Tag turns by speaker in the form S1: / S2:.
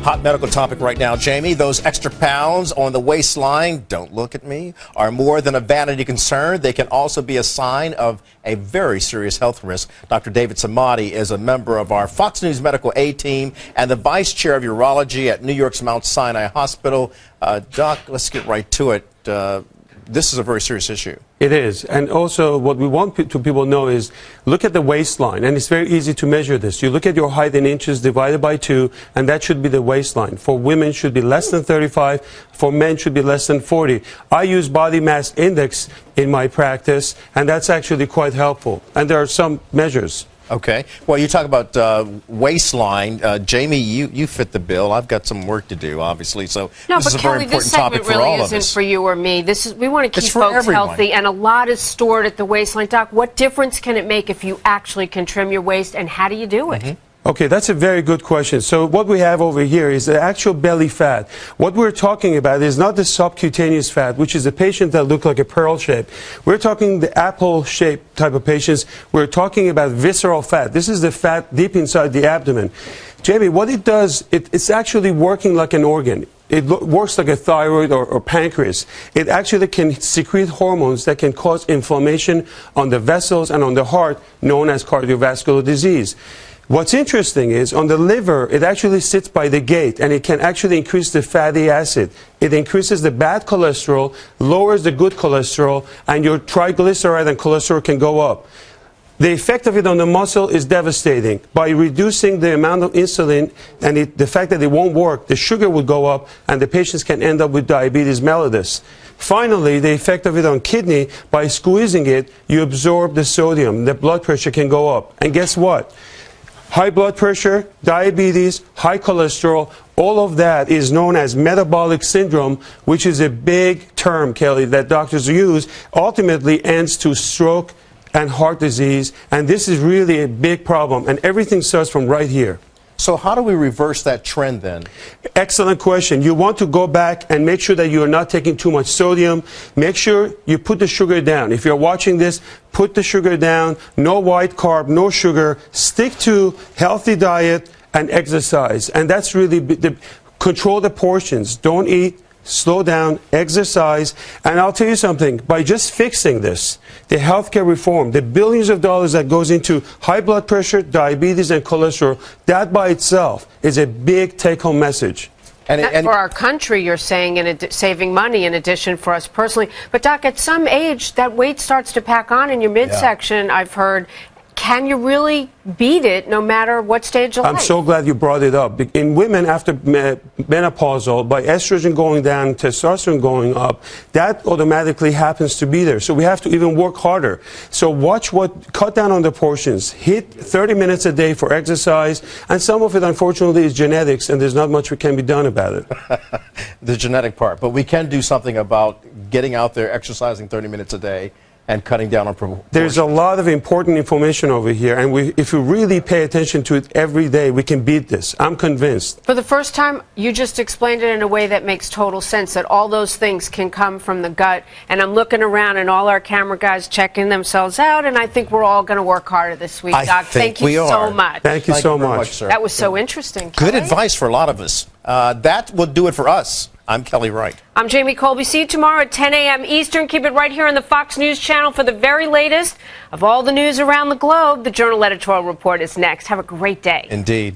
S1: Hot medical topic right now, Jamie. Those extra pounds on the waistline, don't look at me, are more than a vanity concern. They can also be a sign of a very serious health risk. Dr. David Samadi is a member of our Fox News Medical A team and the vice chair of urology at New York's Mount Sinai Hospital. Doc, let's get right to it. This is a very serious issue.
S2: It is. And also what we want to people know is look at the waistline. And it's very easy to measure this. You look at your height in inches divided by 2, and that should be the waistline. For women, it should be less than 35. For men, it should be less than 40. I use body mass index in my practice, and that's actually quite helpful. And there are some measures.
S1: Okay. Well, you talk about waistline. Jamie, you fit the bill. I've got some work to do, obviously. So
S3: no,
S1: this is a very important topic for all of us.
S3: No, but Kelly, this segment really isn't for you or me. We want to keep folks healthy, and a lot is stored at the waistline. Doc, what difference can it make if you actually can trim your waist, and how do you do it?
S2: Okay, that's a very good question. So what we have over here is the actual belly fat. What we're talking about is not the subcutaneous fat, which is a patient that looks like a pearl shape. We're talking the apple shape type of patients. We're talking about visceral fat. This is the fat deep inside the abdomen. Jamie, what it does, it's actually working like an organ. It works like a thyroid or pancreas. It actually can secrete hormones that can cause inflammation on the vessels and on the heart, known as cardiovascular disease. What's interesting is on the liver, it actually sits by the gate, and it can actually increase the fatty acid. It increases the bad cholesterol, lowers the good cholesterol, and your triglyceride and cholesterol can go up. The effect of it on the muscle is devastating. By reducing the amount of insulin and the fact that it won't work, the sugar will go up, and the patients can end up with diabetes mellitus. Finally, the effect of it on kidney, by squeezing it, you absorb the sodium. The blood pressure can go up. And guess what? High blood pressure, diabetes, high cholesterol, all of that is known as metabolic syndrome, which is a big term, Kelly, that doctors use, ultimately ends to stroke and heart disease. And this is really a big problem. And everything starts from right here.
S1: So how do we reverse that trend then?
S2: Excellent question. You want to go back and make sure that you are not taking too much sodium. Make sure you put the sugar down. If you're watching this, put the sugar down. No white carb, no sugar. Stick to healthy diet and exercise. And that's really control the portions. Don't eat. Slow down, exercise, and I'll tell you something, by just fixing this, the healthcare reform, the billions of dollars that goes into high blood pressure, diabetes, and cholesterol, that by itself is a big take-home message.
S3: And for our country, you're saying, saving money in addition for us personally. But Doc, at some age, that weight starts to pack on in your midsection, I've heard. Can you really beat it no matter what stage of life?
S2: I'm so glad you brought it up. In women after menopausal, by estrogen going down, testosterone going up, that automatically happens to be there. So we have to even work harder. So cut down on the portions. Hit 30 minutes a day for exercise. And some of it, unfortunately, is genetics, and there's not much that can be done about it.
S1: The genetic part. But we can do something about getting out there, exercising 30 minutes a day, and cutting down on proportions.
S2: There's a lot of important information over here, and if we really pay attention to it every day, we can beat this. I'm convinced.
S3: For the first time, you just explained it in a way that makes total sense, that all those things can come from the gut. And I'm looking around, and all our camera guys checking themselves out, and I think we're all going to work harder this week, Doc. Thank you so much.
S2: Thank you so much.
S1: Sir.
S3: That was so interesting.
S1: Good advice for a lot of us. That will do it for us. I'm Kelly Wright.
S3: I'm Jamie Colby. See you tomorrow at 10 a.m. Eastern. Keep it right here on the Fox News Channel for the very latest of all the news around the globe. The Journal Editorial Report is next. Have a great day.
S1: Indeed.